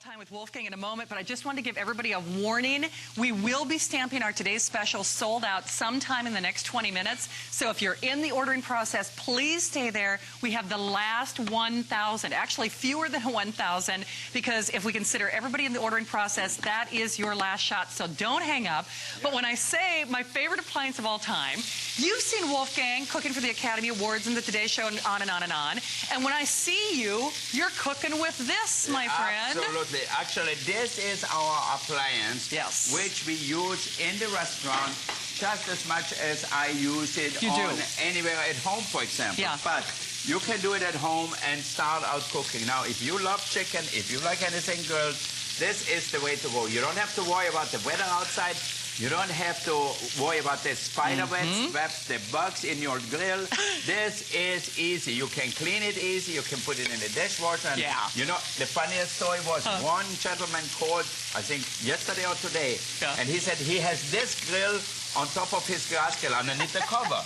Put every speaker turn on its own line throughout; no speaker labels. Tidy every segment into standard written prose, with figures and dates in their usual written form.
Time with Wolfgang in a moment, but I just wanted to give everybody a warning. We will be stamping our today's special sold out sometime in the next 20 minutes. So if you're in the ordering process, please stay there. We have the last 1,000, actually fewer than 1,000, because if we consider everybody in the ordering process, that is your last shot. So don't hang up. But when I say my favorite appliance of all time, you've seen Wolfgang cooking for the Academy Awards and the Today Show and on and on and on. And when I see you, you're cooking with this, my friend.
Absolutely. Actually, this is our appliance,
yes,
which we use in the restaurant just as much as I use it anywhere at home, for example.
Yeah.
But you can do it at home and start out cooking. Now, if you love chicken, if you like anything grilled, this is the way to go. You don't have to worry about the weather outside. You don't have to worry about the spider webs, the bugs in your grill. This is easy. You can clean it easy. You can put it in the dishwasher. And you know, the funniest story was one gentleman called, I think yesterday or today, and he said he has this grill on top of his gas grill underneath the cover.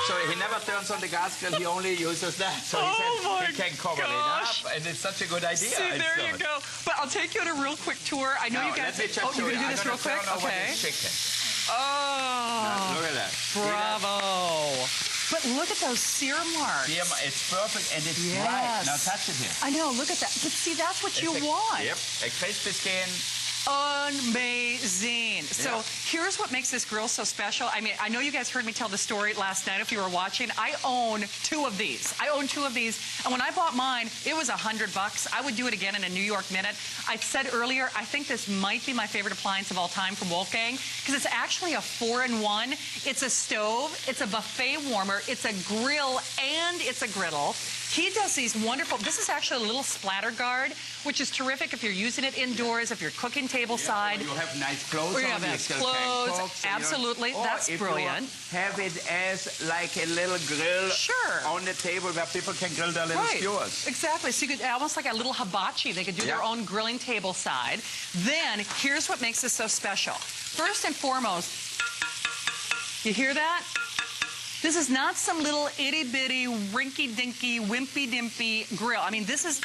So he never turns on the gas grill, he only uses that. So he said he can cover it up, and it's such a good idea.
See, there you go. But I'll take you on a real quick tour. I know you guys...
Oh,
you're going to do this real quick? Okay. Oh.
Now, look at that.
Bravo. But look at those sear marks.
It's perfect, and it's right. Now touch it here.
I know, look at that. But see, that's what you want.
Yep, a crispy skin.
Amazing. So here's what makes this grill so special. I mean, I know you guys heard me tell the story last night if you were watching. I own two of these. And when I bought mine, it was $100. I would do it again in a New York minute. I said earlier, I think this might be my favorite appliance of all time from Wolfgang, because it's actually a 4-in-1. It's a stove, it's a buffet warmer, it's a grill, and it's a griddle. He does these wonderful, this is actually a little splatter guard, which is terrific if you're using it indoors, if you're cooking table side.
Or you have nice clothes
or you have nice clothes. Absolutely, that's brilliant.
You have it as like a little grill on the table where people can grill their little skewers.
Exactly, so you could, almost like a little hibachi, they could do their own grilling table side. Then, here's what makes this so special. First and foremost, you hear that? This is not some little itty-bitty, rinky-dinky, wimpy-dimpy grill. I mean, this is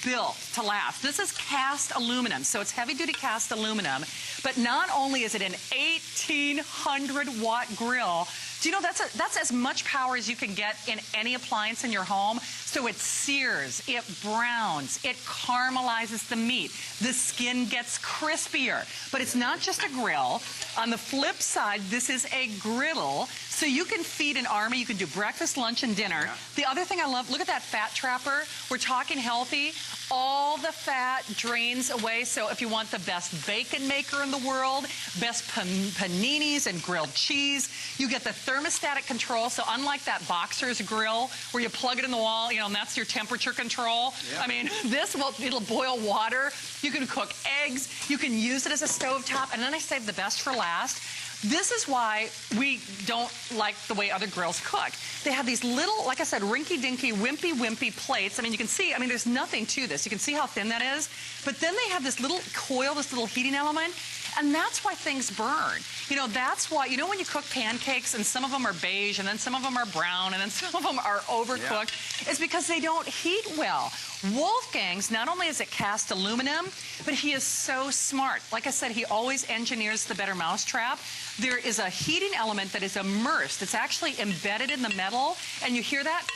built to last. This is cast aluminum, so it's heavy-duty cast aluminum. But not only is it an 1,800-watt grill, do you know that's as much power as you can get in any appliance in your home? So it sears, it browns, it caramelizes the meat. The skin gets crispier. But it's not just a grill. On the flip side, this is a griddle. So you can feed an army. You can do breakfast, lunch, and dinner. The other thing I love, look at that fat trapper. We're talking healthy. All the fat drains away. So if you want the best bacon maker in the world, best paninis and grilled cheese, you get the thermostatic control. So unlike that Boxer's grill where you plug it in the wall, you know, and that's your temperature control. I mean, this it'll boil water. You can cook eggs. You can use it as a stovetop. And then I saved the best for last. This is why we don't like the way other grills cook. They have these little, like I said, rinky-dinky, wimpy plates. I mean, you can see, I mean, there's nothing to this. You can see how thin that is. But then they have this little coil, this little heating element, and that's why things burn. You know, that's why, you know when you cook pancakes and some of them are beige and then some of them are brown and then some of them are overcooked? It's because they don't heat well. Wolfgang's, not only is it cast aluminum, but he is so smart. Like I said, he always engineers the better mousetrap. There is a heating element that is immersed. It's actually embedded in the metal, and you hear that?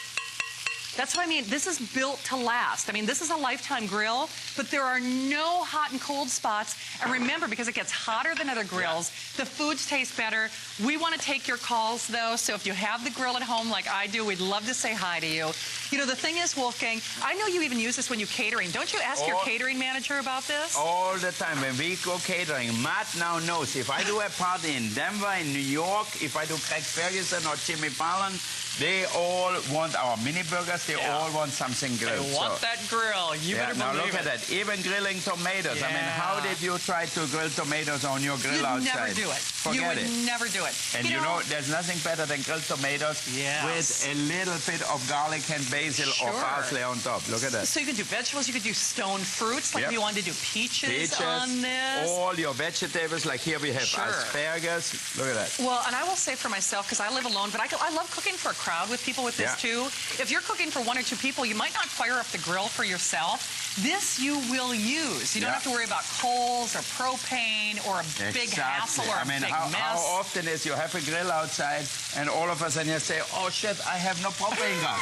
That's what I mean. This is built to last. I mean, this is a lifetime grill, but there are no hot and cold spots. And remember, because it gets hotter than other grills, the foods taste better. We want to take your calls, though, so if you have the grill at home like I do, we'd love to say hi to you. You know, the thing is, Wolfgang, I know you even use this when you're catering. Don't you ask your catering manager about this?
All the time. When we go catering, Matt now knows if I do a party in Denver, in New York, if I do Craig Ferguson or Jimmy Fallon, they all want our mini burgers. They all want something grilled.
They want that grill. You better believe it.
Now look at that. Even grilling tomatoes. I mean, how did you try to grill tomatoes on your grill outside?
You'd never do it.
Forget it.
You would never do it.
And you know, there's nothing better than grilled tomatoes with a little bit of garlic and bacon. basil or parsley on top. Look at that.
So you could do vegetables, you could do stone fruits, like if you wanted to do peaches on this.
All your vegetables, like here we have asparagus. Look at that.
Well, and I will say for myself, because I live alone, but I love cooking for a crowd with people with this too. If you're cooking for 1 or 2 people, you might not fire up the grill for yourself. This you will use. You don't have to worry about coals or propane or a big hassle or a big mess.
How often is you have a grill outside and all of a sudden you say, oh shit, I have no propane gas.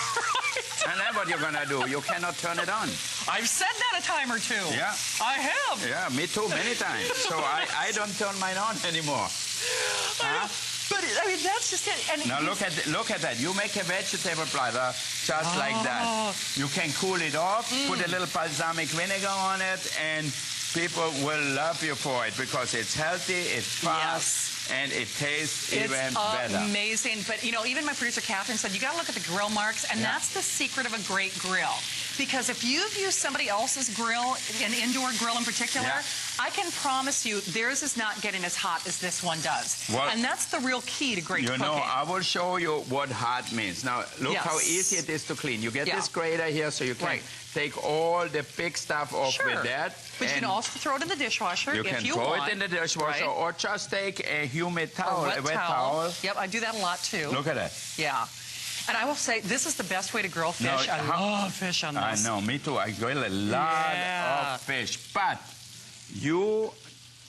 And then what you're going to do? You cannot turn it on.
I've said that a time or two.
Yeah.
I have.
Yeah, me too, many times. So I don't turn mine on anymore.
But I mean, that's just it. And
now look at that. You make a vegetable platter just like that. You can cool it off, put a little balsamic vinegar on it, and people will love you for it because it's healthy, it's fast, and it tastes even better.
It's amazing. But, you know, even my producer, Catherine, said, you got to look at the grill marks, and that's the secret of a great grill. Because if you've used somebody else's grill, an indoor grill in particular, I can promise you theirs is not getting as hot as this one does. Well, and that's the real key to great cooking.
You know, I will show you what hot means. Now, look how easy it is to clean. You get this grater here so you can take all the big stuff off with that.
But you can also throw it in the dishwasher if you want.
You can throw it in the dishwasher or just take a humid towel, a wet towel.
Yep, I do that a lot too.
Look at that.
Yeah. And I will say, this is the best way to grill fish. I love fish on this.
I know, me too. I grill a lot of fish. But you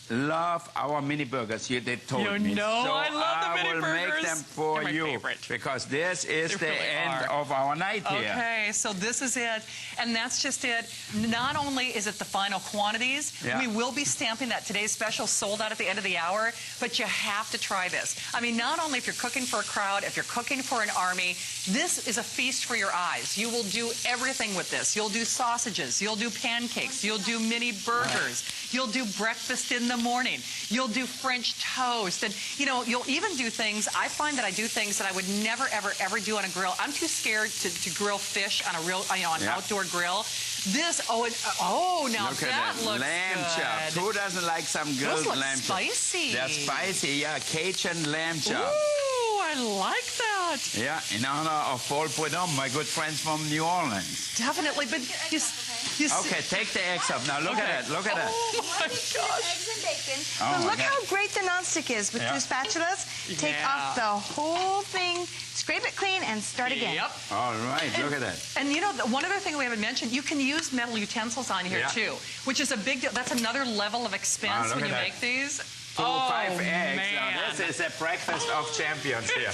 love our mini burgers. They told me.
You know,
so
I love the mini burgers.
I will make them for you.
Favorite.
Because this is the end of our night here.
Okay, so this is it. And that's just it. Not only is it the final quantities, we will be stamping that today's special sold out at the end of the hour, but you have to try this. I mean, not only if you're cooking for a crowd, if you're cooking for an army, this is a feast for your eyes. You will do everything with this. You'll do sausages, you'll do pancakes, you'll do mini burgers, you'll do breakfast in the morning, you'll do French toast, and you know, you'll even do things. I find that I do things that I would never, ever do on a grill. I'm too scared to grill fish on a real, you know, an outdoor grill. This, now
look
that looks
lamb
good.
chops. Who doesn't like some grilled lamb chops?
Spicy.
They're spicy, yeah. Cajun lamb chops.
Ooh, I like that.
Yeah, in honor of Paul Prudhomme, my good friends from New Orleans.
Definitely, but you see.
Okay, take the eggs up. Now look at that. Look at that.
Oh my gosh.
Eggs and bacon.
Oh
but look how great the nonstick is with 2 spatulas. Take off the whole thing, scrape it clean, and start again.
Yep.
All right, look at that.
And you know, one other thing we haven't mentioned, you can use metal utensils on here too, which is a big deal. That's another level of expense when you make these.
5 eggs.
Man.
Now this is a breakfast of champions here.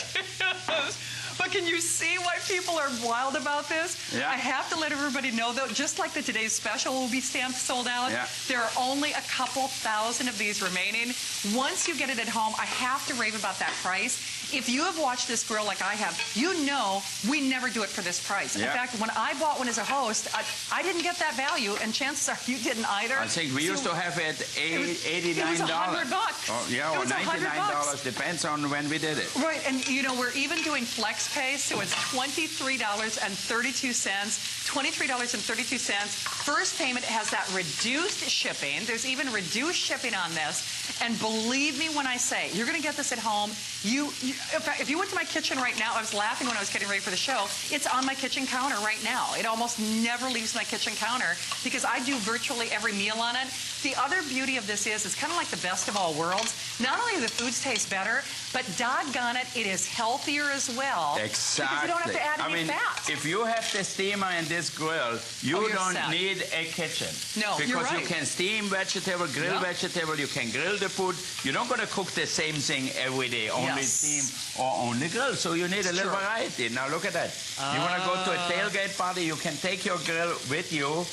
But can you see why people are wild about this?
Yeah.
I have to let everybody know, though, just like the today's special will be stamped sold out, there are only a couple thousand of these remaining. Once you get it at home, I have to rave about that price. If you have watched this grill like I have, you know we never do it for this price. In fact, when I bought one as a host, I didn't get that value, and chances are you didn't either.
I think we used to have it $89.
It was $100.
Oh, yeah, or $99. Depends on when we did it.
Right, and you know, we're even doing flex pay, so it's $23.32. $23.32. First payment has that reduced shipping. There's even reduced shipping on this. And believe me when I say, you're going to get this at home. In fact, if you went to my kitchen right now, I was laughing when I was getting ready for the show. It's on my kitchen counter right now. It almost never leaves my kitchen counter because I do virtually every meal on it. The other beauty of this is it's kind of like the best of all worlds. Not only do the foods taste better, but doggone it, it is healthier as well.
Exactly.
Because you don't have to add any fat.
If you have the steamer in this grill, you don't need a kitchen.
No,
because
you're right.
You can steam vegetable, grill vegetable, you can grill the food. You're not going to cook the same thing every day, only steam or only grill. So you need a little variety. Now look at that. You want to go to a tailgate party, you can take your grill with you,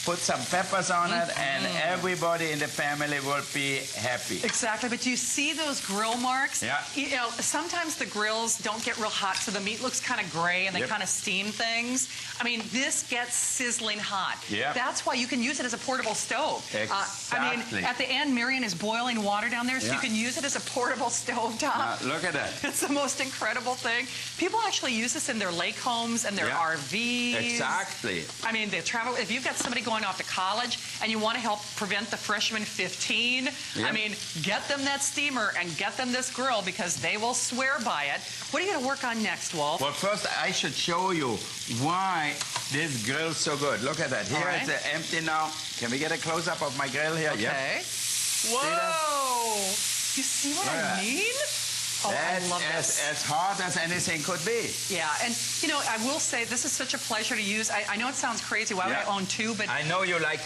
put some peppers on it, and everybody in the family will be happy.
Exactly, but do you see those grill marks?
Yeah.
You know, sometimes the grills don't get real hot, so the meat looks kind of gray, and they kind of steam things. I mean, this gets sizzling hot.
Yeah.
That's why you can use it as a portable stove.
Exactly.
I mean, at the end, Marion is boiling water down there, so you can use it as a portable stovetop.
Look at that.
It's the most incredible thing. People actually use this in their lake homes and their RVs.
Exactly.
I mean, they travel. If you've got somebody going going off to college and you want to help prevent the freshman 15, I mean, get them that steamer and get them this grill because they will swear by it. What are you going to work on next, Wolf?
Well, first I should show you why this grill's so good. Look at that. Here it's empty now. Can we get a close-up of my grill here?
Okay. Whoa! You see what I mean? Oh, I love this.
As hard as anything could be.
Yeah, and you know, I will say this is such a pleasure to use. I know it sounds crazy. Why would I own two? But
I know you like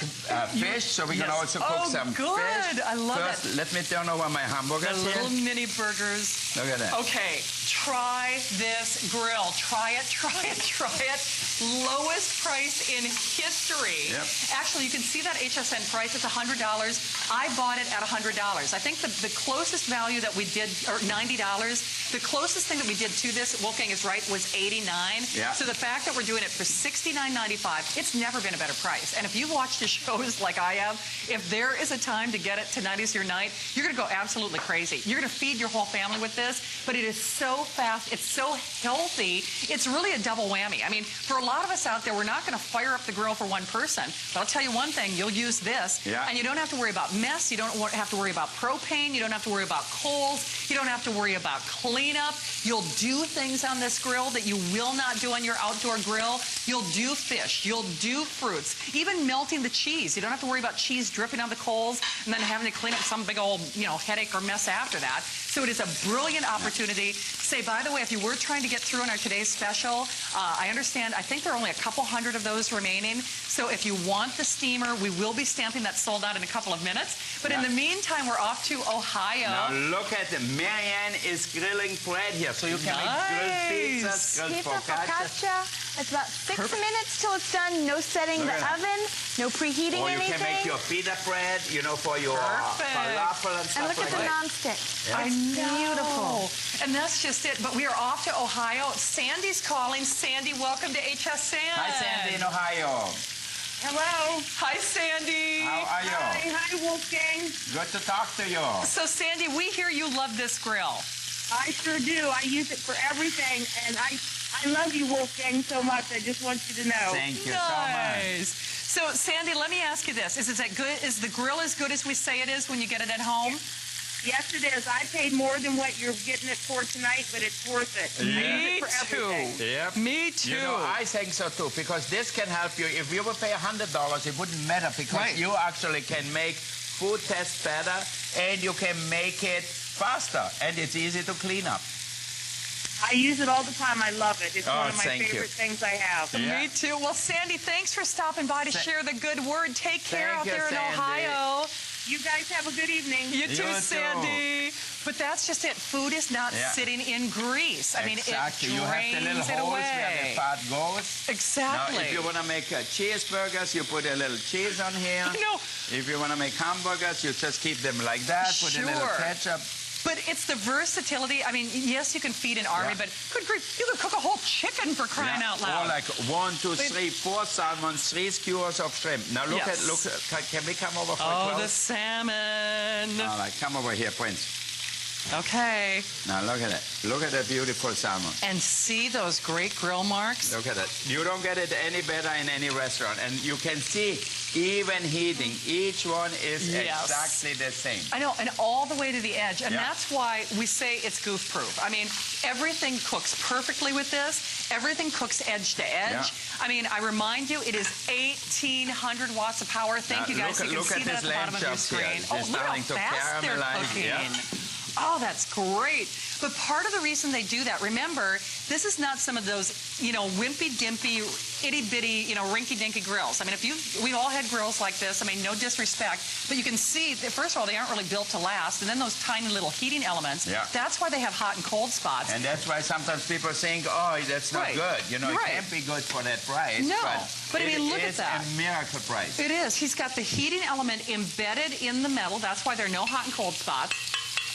fish, so we can also cook some
good.
fish.
I love
First,
it.
let me turn over my hamburgers
The
here.
little mini burgers.
Look at that.
Okay, try this grill. Try it, try it, try it. Lowest price in history.
Yep.
Actually, you can see that HSN price. It's $100. I bought it at $100. I think the closest value that we did, or $90, the closest thing that we did to this, Wolfgang is right, was $89.
Yeah.
So the fact that we're doing it for $69.95, it's never been a better price. And if you've watched the shows like I have, if there is a time to get it, tonight is your night, you're going to go absolutely crazy. You're going to feed your whole family with this, but it is so fast, it's so healthy, it's really a double whammy. I mean, for a lot of us out there, we're not going to fire up the grill for one person, but I'll tell you one thing, you'll use this, and you don't have to worry about mess, you don't have to worry about propane, you don't have to worry about coals, you don't have to worry about cleanup. You'll do things on this grill that you will not do on your outdoor grill. You'll do fish, you'll do fruits, even melting the cheese. You don't have to worry about cheese dripping on the coals and then having to clean up some big old, headache or mess after that. So it is a brilliant opportunity. Say, by the way, if you were trying to get through on our today's special, I understand, I think there are only a couple hundred of those remaining. So if you want the steamer, we will be stamping that sold out in a couple of minutes. But in the meantime, we're off to Ohio.
Now look at it. Marianne is grilling bread here, so you can make grilled pizzas, grilled focaccia.
It's about 6 minutes till it's done. No setting the oven, no preheating
or you
anything.
can make your pita bread, for your falafel and stuff
and look
like
at the
that.
nonstick.
I know.
Beautiful.
And that's just it. But we are off to Ohio. Sandy's calling. Sandy, welcome to HSN.
Hi, Sandy in Ohio.
Hello.
Hi, Sandy.
How are you?
Hi, Wolfgang.
Good to talk to you.
So, Sandy, we hear you love this grill.
I sure do. I use it for everything, and I love you, Wolfgang, so much. I just want you to know.
Thank you so much.
So, Sandy, let me ask you this: Is the grill as good as we say it is when you get it at home?
Yes, it is. I paid more than what you're getting it for tonight, but it's worth it.
Me too.
Yep.
Me too.
I think so too, because this can help you. If you would pay $100, it wouldn't matter, because you actually can make food taste better, and you can make it faster, and it's easy to clean up.
I use it all the time. I love it. It's one of my
thank
favorite things I have.
Me too. Well, Sandy, thanks for stopping by to share the good word. Take care out there in Ohio.
You guys have a good evening.
You too, Sandy. But that's just it. Food is not sitting in grease. I mean, it drains
you have the little holes where the fat goes.
Exactly.
Now, if you want to make cheeseburgers, you put a little cheese on here. If you want to make hamburgers, you just keep them like that. Put a little ketchup.
But it's the versatility. I mean, yes, you can feed an army, but good grief, you can cook a whole chicken for crying out loud.
Or like 1, 2, 3, 4 salmons, 3 skewers of shrimp. Now look can we come over for 12?
Oh, the salmon.
All right, come over here, Prince.
Okay.
Now look at it. Look at that beautiful salmon.
And see those great grill marks?
Look at it. You don't get it any better in any restaurant. And you can see even heating. Each one is exactly the same.
I know, and all the way to the edge. And that's why we say it's goof-proof. I mean, everything cooks perfectly with this. Everything cooks edge to edge. I mean, I remind you, it is 1,800 watts of power. Thank you, guys. You can see that at the bottom of your screen. Oh, look how fast they're cooking. Oh, that's great. But part of the reason they do that, remember, this is not some of those, wimpy-dimpy, itty-bitty, rinky-dinky grills. I mean, we've all had grills like this. I mean, no disrespect. But you can see, first of all, they aren't really built to last. And then those tiny little heating elements, that's why they have hot and cold spots.
And that's why sometimes people think, oh, that's not good. It can't be good for that price.
No. But I mean, look at that.
It is a miracle price.
It is. He's got the heating element embedded in the metal. That's why there are no hot and cold spots.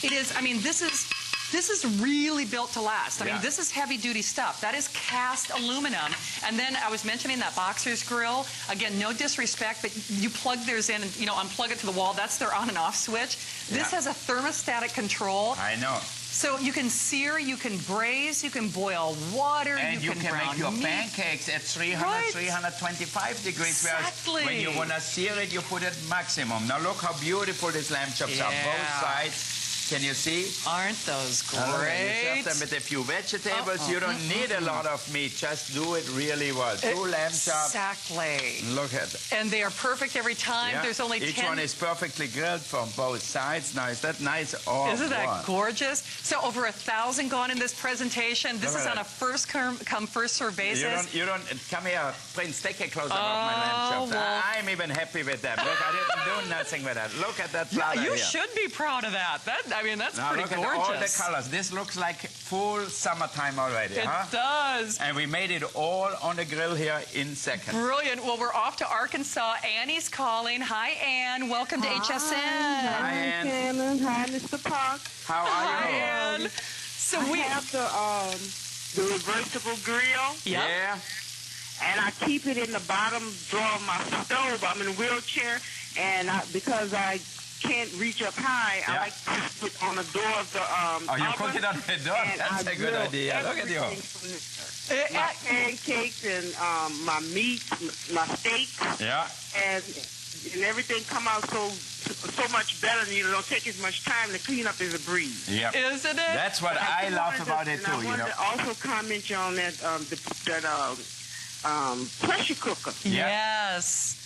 It is, I mean, this is really built to last. I mean, this is heavy-duty stuff. That is cast aluminum. And then I was mentioning that Boxer's grill. Again, no disrespect, but you plug theirs in and, unplug it to the wall. That's their on and off switch. This has a thermostatic control.
I know.
So you can sear, you can braise, you can boil water,
And you can
brown
make your
meat.
pancakes at 300,
Right.
325 degrees.
Exactly.
When you want to sear it, you put it maximum. Now look how beautiful these lamb chops are.
Yeah.
Both sides. Can you see?
Aren't those
You
great?
serve them with a few vegetables. You don't need a lot of meat. Just do it really well. 2 lamb chops.
Exactly.
Look at it.
And they are perfect every time.
Yeah.
There's only
Each
10.
one is perfectly grilled from both sides. Now, is that nice? Oh,
Isn't that
boy.
gorgeous? So over 1,000 gone in this presentation. This
Look
is
at
on a
that.
first come, first serve basis.
You don't, come here, Prince, take a close-up of my lamb chops.
well.
I'm even happy with them. Look, I didn't do nothing with that. Look at that platter
You
here.
should be proud of that. I mean, that's
Now
pretty
look at
gorgeous.
all the colors. This looks like full summertime already,
It
huh?
does.
And we made it all on the grill here in seconds.
Brilliant. Well, we're off to Arkansas. Annie's calling. Hi, Ann. Welcome to HSN.
Hi, Ann.
Shannon. Hi, Mr. Park.
How
Hi,
are you?
Ann. So
I
we.
have the reversible grill,
Yep.
Yeah.
and I keep it in the bottom drawer of my stove. I'm in a wheelchair, and because I can't reach up high,
Yeah.
I like to put it on the door of the
Oh, you
oven,
cook it on the door?
and
That's
I
a good
grill
idea. Look at you.
everything from there. My pancakes and my meat, my steaks,
Yeah.
and everything come out so much better, and you don't take as much time. To clean up is a breeze.
Yeah.
Isn't it?
That's what I love about it too,
I wanted to also comment on that pressure cooker.
Yes.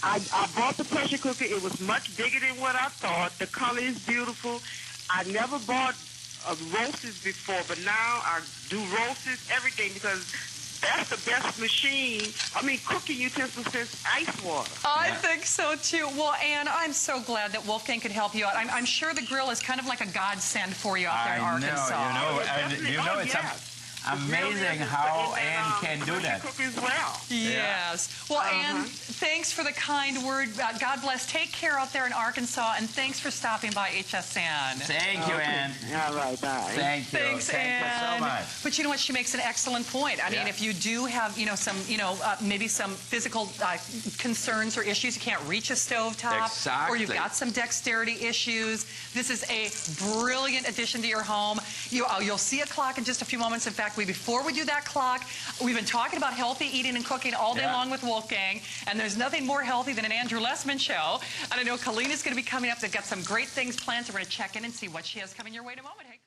I bought the pressure cooker. It was much bigger than what I thought. The color is beautiful. I never bought roasts before, but now I do roasts, everything, because that's the best machine. I mean, cooking utensils since ice water.
I think so too. Well, Ann, I'm so glad that Wolfgang could help you out. I'm sure the grill is kind of like a godsend for you out there in Arkansas.
You know, it's amazing how Ann can do that.
Cook as well.
Yes. Well, Ann, thanks for the kind word. God bless. Take care out there in Arkansas, and thanks for stopping by HSN.
Thank you, Ann.
All right, bye.
Thank you.
Thanks,
Thank you
Ann.
so much.
But you know what? She makes an excellent point. I mean,
Yeah.
if you do have, some, maybe some physical concerns or issues, you can't reach a stovetop, or you've
Exactly.
got some dexterity issues, this is a brilliant addition to your home. You'll see a clock in just a few moments. In fact, before we do that clock, we've been talking about healthy eating and cooking all day long with Wolfgang, and there's nothing more healthy than an Andrew Lessman show. And I know Kalina's going to be coming up. They've got some great things planned, so we're going to check in and see what she has coming your way in a moment. Hey,